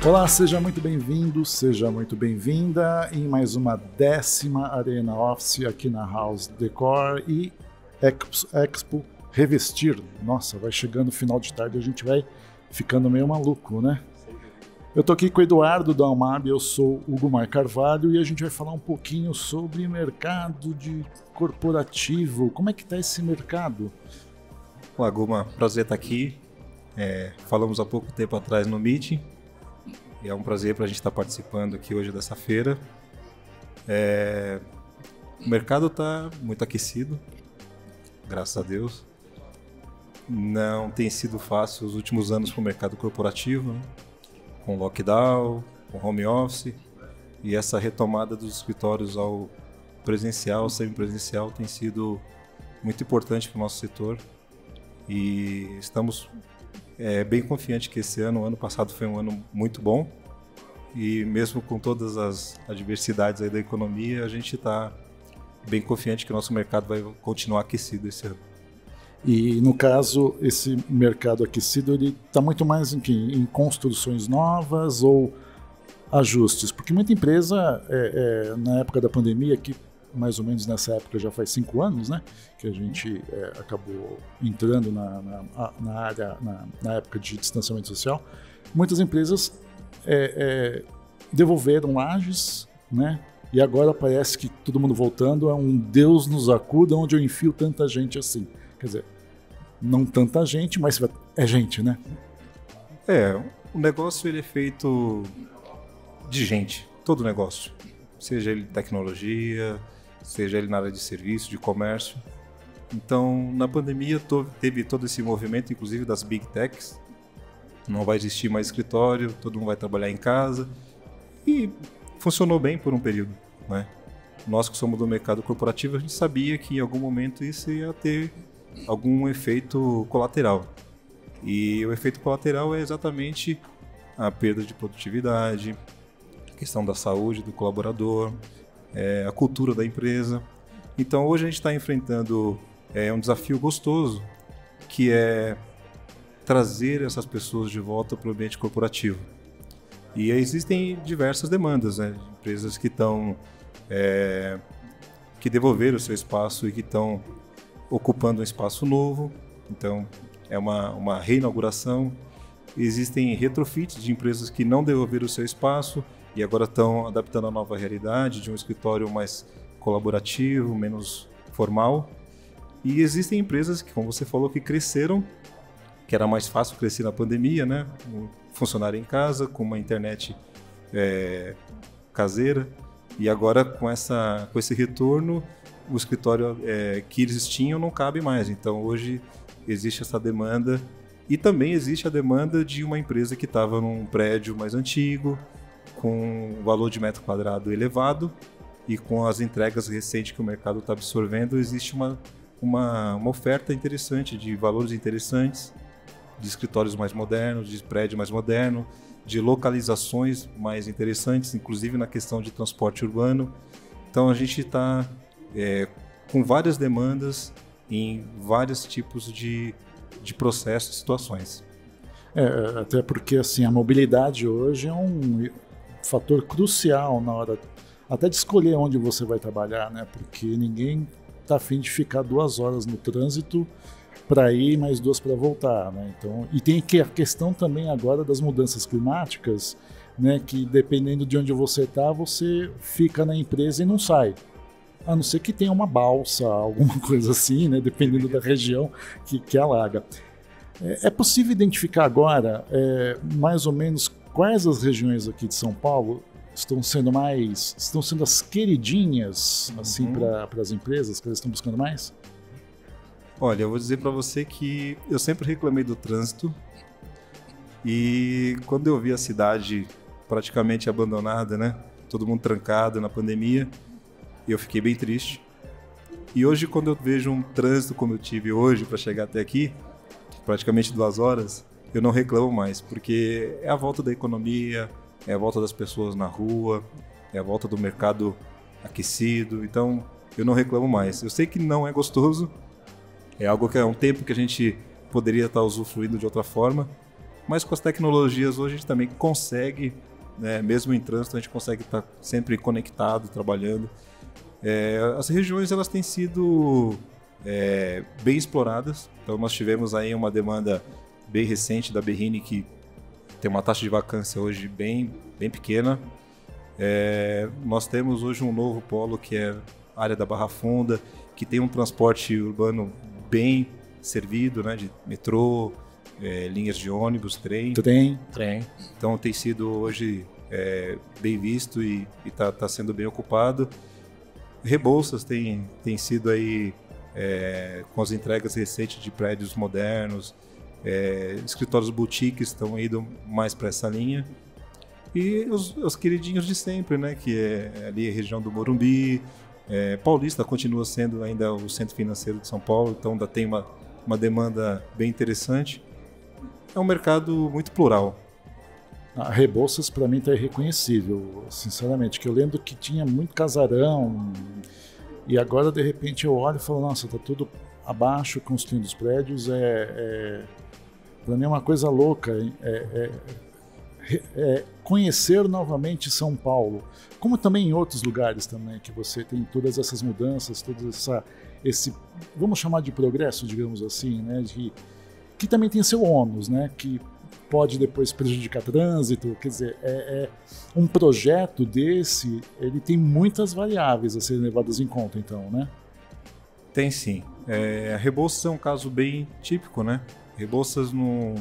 Olá, seja muito bem-vindo, seja muito bem-vinda em mais uma 10ª Arena Office aqui na House Decor e Expo Revestir. Nossa, vai chegando o final de tarde e a gente vai ficando meio maluco, né? Eu tô aqui com o Eduardo da Almab, eu sou o Hugo Mar Carvalho e a gente vai falar um pouquinho sobre mercado de corporativo. Como é que tá esse mercado? Olá, Guma, prazer estar aqui. Falamos há pouco tempo atrás no Meeting. E é um prazer para a gente estar participando aqui hoje dessa feira. O mercado está muito aquecido, graças a Deus. Não tem sido fácil os últimos anos para o mercado corporativo, né? Com lockdown, com home office. E essa retomada dos escritórios ao presencial, semipresencial, tem sido muito importante para o nosso setor. E estamos bem confiante que esse ano, o ano passado foi um ano muito bom e mesmo com todas as adversidades aí da economia, a gente está bem confiante que o nosso mercado vai continuar aquecido esse ano. E no caso, esse mercado aquecido, ele está muito mais em construções novas ou ajustes? Porque muita empresa, na época da pandemia, que mais ou menos nessa época já faz 5 anos, né, que a gente acabou entrando na área, na época de distanciamento social, muitas empresas devolveram lajes, né, e agora parece que todo mundo voltando é um Deus nos acuda onde eu enfio tanta gente assim. Quer dizer, não tanta gente, mas é gente, né? O negócio ele é feito de gente, todo negócio, seja ele tecnologia, seja ele na área de serviço, de comércio. Então, na pandemia teve todo esse movimento, inclusive das Big Techs. Não vai existir mais escritório, todo mundo vai trabalhar em casa. E funcionou bem por um período, né? Nós que somos do mercado corporativo, a gente sabia que em algum momento isso ia ter algum efeito colateral. E o efeito colateral é exatamente a perda de produtividade, a questão da saúde do colaborador, a cultura da empresa. Então hoje a gente está enfrentando um desafio gostoso, que é trazer essas pessoas de volta para o ambiente corporativo. E existem diversas demandas, né? Empresas que estão que devolveram o seu espaço e que estão ocupando um espaço novo. Então é uma reinauguração. Existem retrofits de empresas que não devolveram o seu espaço e agora estão adaptando a nova realidade de um escritório mais colaborativo, menos formal. E existem empresas que, como você falou, que cresceram, que era mais fácil crescer na pandemia, né? Um funcionário em casa, com uma internet caseira. E agora, com esse retorno, o escritório que eles tinham não cabe mais. Então, hoje, existe essa demanda. E também existe a demanda de uma empresa que estava num prédio mais antigo, com um valor de metro quadrado elevado e com as entregas recentes que o mercado está absorvendo, existe uma oferta interessante, de valores interessantes, de escritórios mais modernos, de prédio mais moderno, de localizações mais interessantes, inclusive na questão de transporte urbano. Então a gente está com várias demandas em vários tipos de processos e situações. Até porque assim, a mobilidade hoje é um fator crucial na hora até de escolher onde você vai trabalhar, né? Porque ninguém está afim de ficar 2 horas no trânsito para ir, mais 2 para voltar, né? Então, e tem a questão também agora das mudanças climáticas, né? Que dependendo de onde você está, você fica na empresa e não sai. A não ser que tenha uma balsa, alguma coisa assim, né? Dependendo da região que alaga. É possível identificar agora mais ou menos quais as regiões aqui de São Paulo estão sendo as queridinhas assim para as empresas que elas estão buscando mais? Olha, eu vou dizer para você que eu sempre reclamei do trânsito e quando eu vi a cidade praticamente abandonada, né? Todo mundo trancado na pandemia, eu fiquei bem triste. E hoje, quando eu vejo um trânsito como eu tive hoje para chegar até aqui, praticamente 2 horas, eu não reclamo mais, porque é a volta da economia, é a volta das pessoas na rua, é a volta do mercado aquecido, então eu não reclamo mais. Eu sei que não é gostoso, é algo que é um tempo que a gente poderia estar usufruindo de outra forma, mas com as tecnologias hoje a gente também consegue, né, mesmo em trânsito, a gente consegue estar sempre conectado, trabalhando. As regiões elas têm sido bem exploradas, então nós tivemos aí uma demanda bem recente da Berrini, que tem uma taxa de vacância hoje bem pequena. Nós temos hoje um novo polo que é a área da Barra Funda, que tem um transporte urbano bem servido, né, de metrô, linhas de ônibus, trem. Então tem sido hoje bem visto e está sendo bem ocupado. Rebouças tem sido aí com as entregas recentes de prédios modernos, escritórios boutiques estão indo mais para essa linha. E os queridinhos de sempre, né, que é ali a região do Morumbi, Paulista continua sendo ainda o centro financeiro de São Paulo, então ainda tem uma demanda bem interessante. É um mercado muito plural. A Rebouças para mim está irreconhecível, sinceramente, que eu lembro que tinha muito casarão e agora de repente eu olho e falo, nossa, está tudo abaixo, construindo os prédios, para mim é uma coisa louca, conhecer novamente São Paulo, como também em outros lugares também, que você tem todas essas mudanças, esse, vamos chamar de progresso, digamos assim, né, que também tem seu ônus, né, que pode depois prejudicar trânsito, quer dizer, um projeto desse, ele tem muitas variáveis a serem levadas em conta, então, né? Tem sim. A Rebouças é um caso bem típico, né? Rebouças no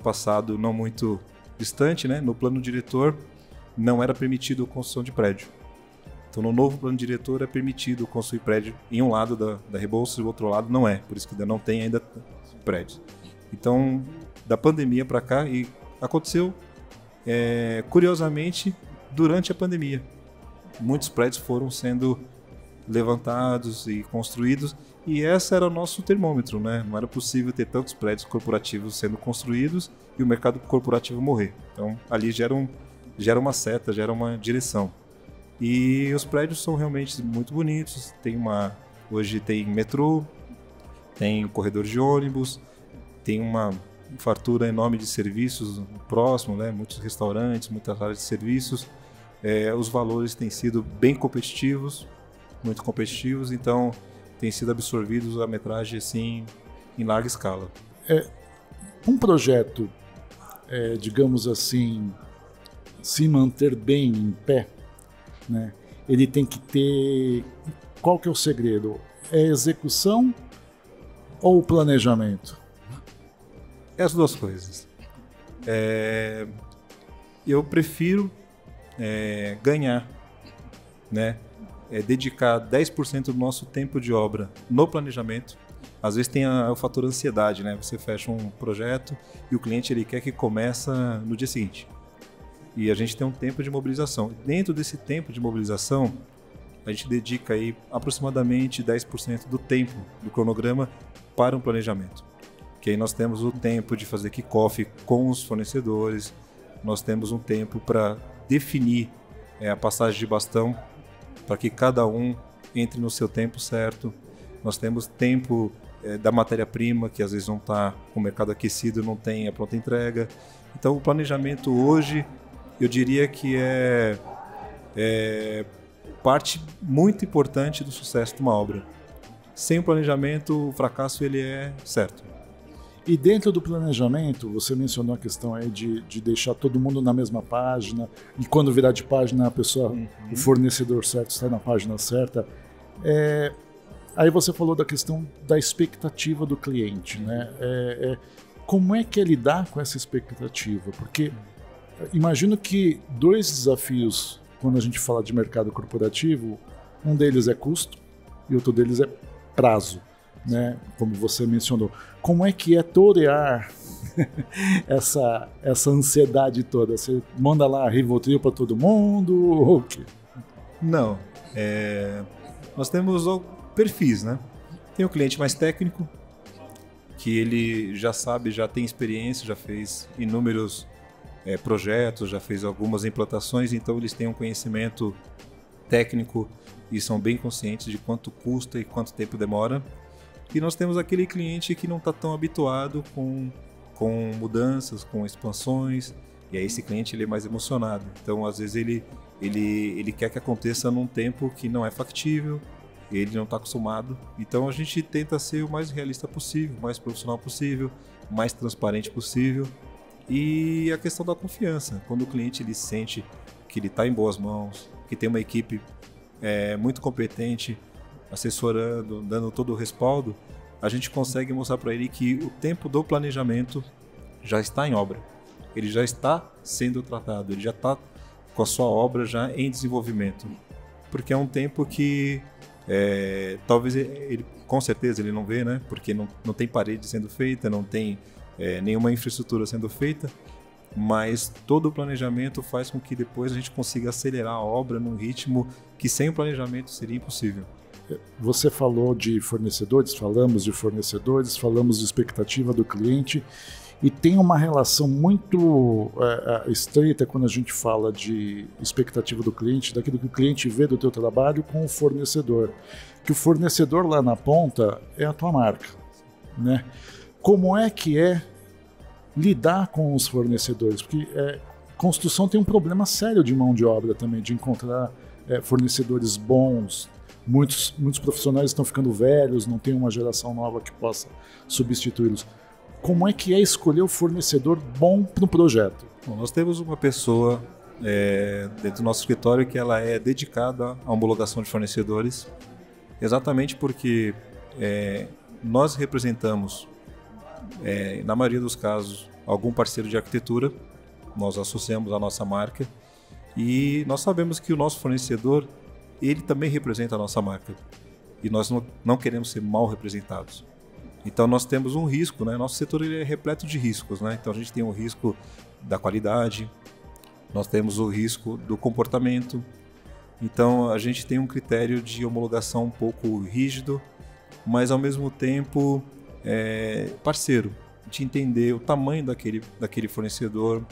passado não muito distante, né? No plano diretor não era permitido a construção de prédio. Então no novo plano diretor é permitido construir prédio em um lado da Rebouças e o outro lado não é, por isso que ainda não tem ainda prédios. Então da pandemia para cá, e aconteceu curiosamente durante a pandemia. Muitos prédios foram sendo levantados e construídos, e esse era o nosso termômetro, né? Não era possível ter tantos prédios corporativos sendo construídos e o mercado corporativo morrer. Então ali gera uma seta, gera uma direção. E os prédios são realmente muito bonitos. Hoje tem metrô, tem corredor de ônibus, tem uma fartura enorme de serviços próximo, né? Muitos restaurantes, muitas áreas de serviços. Os valores têm sido bem competitivos, muito competitivos, então tem sido absorvidos a metragem assim em larga escala. Um projeto, digamos assim, se manter bem em pé, né? Ele tem que ter, qual que é o segredo? É execução ou planejamento? As duas coisas. Eu prefiro ganhar, né? Dedicar 10% do nosso tempo de obra no planejamento. Às vezes tem o fator ansiedade, né? Você fecha um projeto e o cliente ele quer que comece no dia seguinte. E a gente tem um tempo de mobilização. Dentro desse tempo de mobilização, a gente dedica aí aproximadamente 10% do tempo do cronograma para um planejamento. Que aí nós temos o tempo de fazer kickoff com os fornecedores, nós temos um tempo para definir a passagem de bastão, para que cada um entre no seu tempo certo. Nós temos tempo da matéria-prima, que às vezes não está com o mercado aquecido, não tem a pronta entrega. Então o planejamento hoje, eu diria que é parte muito importante do sucesso de uma obra. Sem o planejamento, o fracasso ele é certo. E dentro do planejamento, você mencionou a questão aí de deixar todo mundo na mesma página, e quando virar de página, a pessoa, o fornecedor certo está na página certa. Aí você falou da questão da expectativa do cliente, né? Como é que é lidar com essa expectativa? Porque imagino que 2 desafios, quando a gente fala de mercado corporativo, um deles é custo e outro deles é prazo, né? Como você mencionou. Como é que é torear essa ansiedade toda? Você manda lá Rivotril para todo mundo ou o quê? Não. Nós temos perfis, né? Tem o cliente mais técnico, que ele já sabe, já tem experiência, já fez inúmeros projetos, já fez algumas implantações, então eles têm um conhecimento técnico e são bem conscientes de quanto custa e quanto tempo demora. E nós temos aquele cliente que não está tão habituado com mudanças, com expansões, e aí esse cliente ele é mais emocionado. Então, às vezes, ele quer que aconteça num tempo que não é factível, ele não está acostumado. Então, a gente tenta ser o mais realista possível, o mais profissional possível, o mais transparente possível. E a questão da confiança. Quando o cliente ele sente que ele está em boas mãos, que tem uma equipe muito competente, assessorando, dando todo o respaldo, a gente consegue mostrar para ele que o tempo do planejamento já está em obra. Ele já está sendo tratado, ele já está com a sua obra já em desenvolvimento. Porque é um tempo que talvez ele, com certeza ele não vê, né? Porque não tem parede sendo feita, não tem nenhuma infraestrutura sendo feita, mas todo o planejamento faz com que depois a gente consiga acelerar a obra num ritmo que sem o planejamento seria impossível. Você falou de fornecedores, falamos de expectativa do cliente, e tem uma relação muito estreita quando a gente fala de expectativa do cliente, daquilo que o cliente vê do teu trabalho com o fornecedor. Que o fornecedor lá na ponta é a tua marca, né? Como é que é lidar com os fornecedores? Porque construção tem um problema sério de mão de obra também, de encontrar fornecedores bons. Muitos profissionais estão ficando velhos, não tem uma geração nova que possa substituí-los. Como é que é escolher o fornecedor bom para o projeto? Bom, nós temos uma pessoa dentro do nosso escritório que ela é dedicada à homologação de fornecedores, exatamente porque nós representamos, na maioria dos casos, algum parceiro de arquitetura, nós associamos a nossa marca e nós sabemos que o nosso fornecedor ele também representa a nossa marca e nós não queremos ser mal representados. Então nós temos um risco, né? Nosso setor ele é repleto de riscos, né? Então a gente tem o risco da qualidade, nós temos o risco do comportamento. Então a gente tem um critério de homologação um pouco rígido, mas ao mesmo tempo parceiro, de entender o tamanho daquele fornecedor,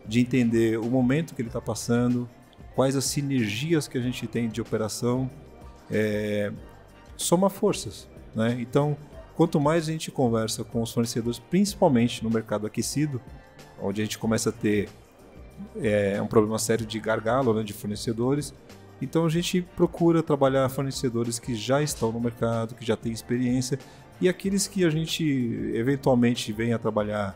de entender o momento que ele está passando, quais as sinergias que a gente tem de operação, soma forças, né? Então, quanto mais a gente conversa com os fornecedores, principalmente no mercado aquecido, onde a gente começa a ter um problema sério de gargalo, né, de fornecedores, então a gente procura trabalhar fornecedores que já estão no mercado, que já têm experiência, e aqueles que a gente eventualmente vem a trabalhar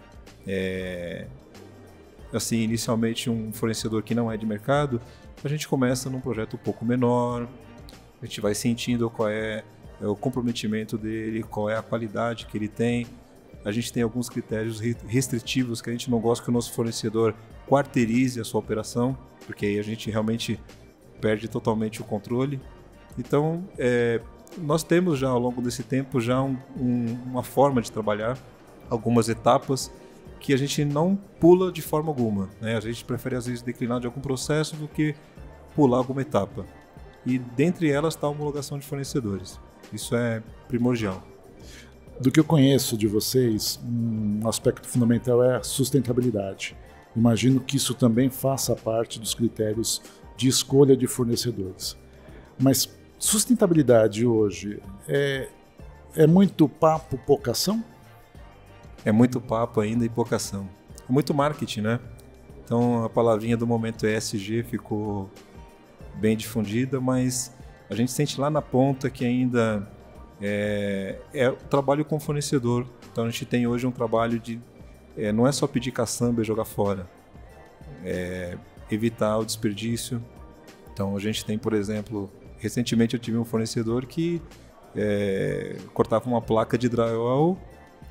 assim, inicialmente um fornecedor que não é de mercado, a gente começa num projeto um pouco menor, a gente vai sentindo qual é o comprometimento dele, qual é a qualidade que ele tem. A gente tem alguns critérios restritivos que a gente não gosta que o nosso fornecedor quarteirize a sua operação, porque aí a gente realmente perde totalmente o controle. Então, nós temos já ao longo desse tempo já uma forma de trabalhar, algumas etapas que a gente não pula de forma alguma, né? A gente prefere às vezes declinar de algum processo do que pular alguma etapa. E dentre elas está a homologação de fornecedores. Isso é primordial. Do que eu conheço de vocês, um aspecto fundamental é a sustentabilidade. Imagino que isso também faça parte dos critérios de escolha de fornecedores. Mas sustentabilidade hoje é muito papo, pouca ação? É muito papo ainda e pouca ação. É muito marketing, né? Então a palavrinha do momento ESG ficou bem difundida, mas a gente sente lá na ponta que ainda é o trabalho com o fornecedor. Então a gente tem hoje um trabalho de não é só pedir caçamba e jogar fora, evitar o desperdício. Então a gente tem, por exemplo, recentemente eu tive um fornecedor que cortava uma placa de drywall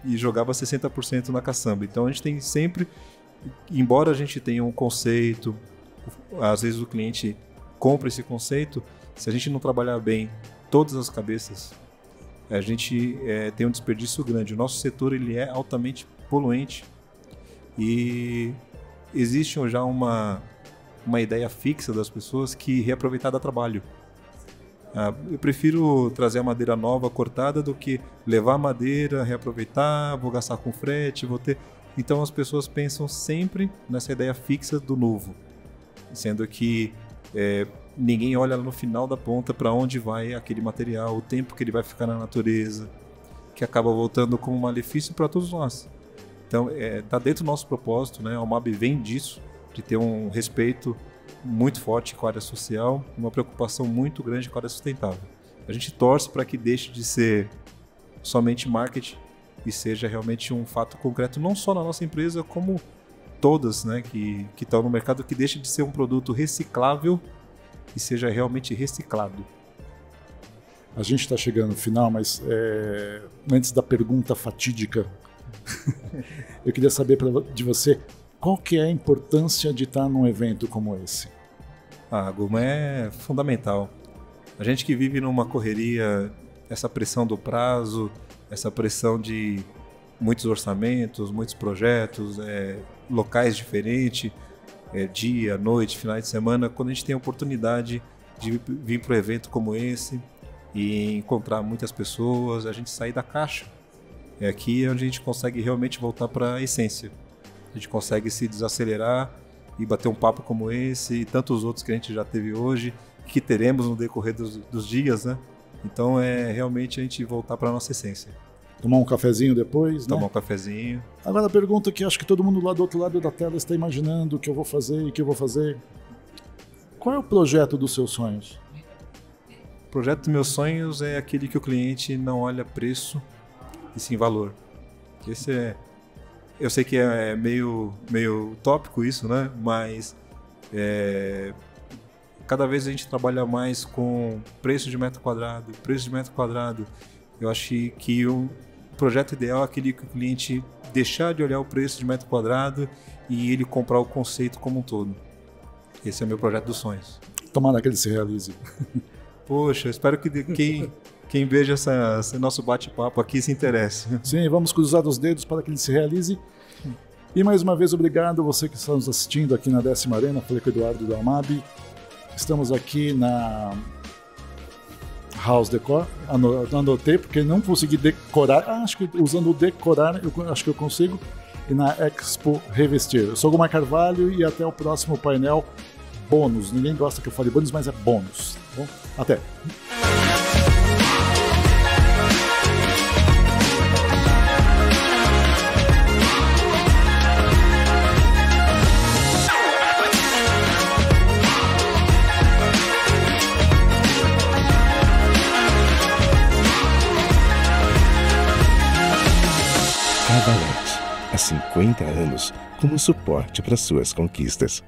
e jogava 60% na caçamba. Então a gente tem sempre, embora a gente tenha um conceito, às vezes o cliente compra esse conceito, se a gente não trabalhar bem todas as cabeças, a gente tem um desperdício grande. O nosso setor ele é altamente poluente e existe já uma ideia fixa das pessoas que reaproveitar dá trabalho. Eu prefiro trazer a madeira nova, cortada, do que levar a madeira, reaproveitar, vou gastar com frete, vou ter... Então as pessoas pensam sempre nessa ideia fixa do novo, sendo que ninguém olha no final da ponta para onde vai aquele material, o tempo que ele vai ficar na natureza, que acaba voltando como um malefício para todos nós. Então, está dentro do nosso propósito, né? A OMAB vem disso, de ter um respeito muito forte com a área social, uma preocupação muito grande com a área sustentável. A gente torce para que deixe de ser somente marketing e seja realmente um fato concreto, não só na nossa empresa, como todas, né, que estão no mercado, que deixe de ser um produto reciclável e seja realmente reciclado. A gente está chegando no final, mas antes da pergunta fatídica, eu queria saber de você qual que é a importância de estar num evento como esse. Guma, é fundamental. A gente que vive numa correria, essa pressão do prazo, essa pressão de muitos orçamentos, muitos projetos, locais diferentes, dia, noite, finais de semana, quando a gente tem a oportunidade de vir para um evento como esse e encontrar muitas pessoas, a gente sair da caixa. É aqui onde a gente consegue realmente voltar para a essência. A gente consegue se desacelerar e bater um papo como esse e tantos outros que a gente já teve hoje, que teremos no decorrer dos dias, né? Então é realmente a gente voltar para a nossa essência. Tomar um cafezinho depois, Tomar né? um cafezinho. Agora a pergunta que acho que todo mundo lá do outro lado da tela está imaginando o que eu vou fazer e o que eu vou fazer. Qual é o projeto dos seus sonhos? O projeto dos meus sonhos é aquele que o cliente não olha preço e sim valor. Eu sei que é meio utópico isso, né? Mas cada vez a gente trabalha mais com preço de metro quadrado. Eu acho que o projeto ideal é aquele que o cliente deixar de olhar o preço de metro quadrado e ele comprar o conceito como um todo. Esse é o meu projeto dos sonhos. Tomara que ele se realize. Poxa, espero que quem veja esse nosso bate-papo aqui se interesse. Sim, vamos cruzar os dedos para que ele se realize. E mais uma vez, obrigado a você que está nos assistindo aqui na 10ª Arena. Falei com o Eduardo da OMAB. Estamos aqui na House Decor. Anotei porque não consegui decorar. Acho que usando o decorar, acho que eu consigo. E na Expo Revestir. Eu sou o Gumar Carvalho e até o próximo painel bônus. Ninguém gosta que eu fale bônus, mas é bônus. Tá bom? Até! Avalete, há 50 anos como suporte para suas conquistas.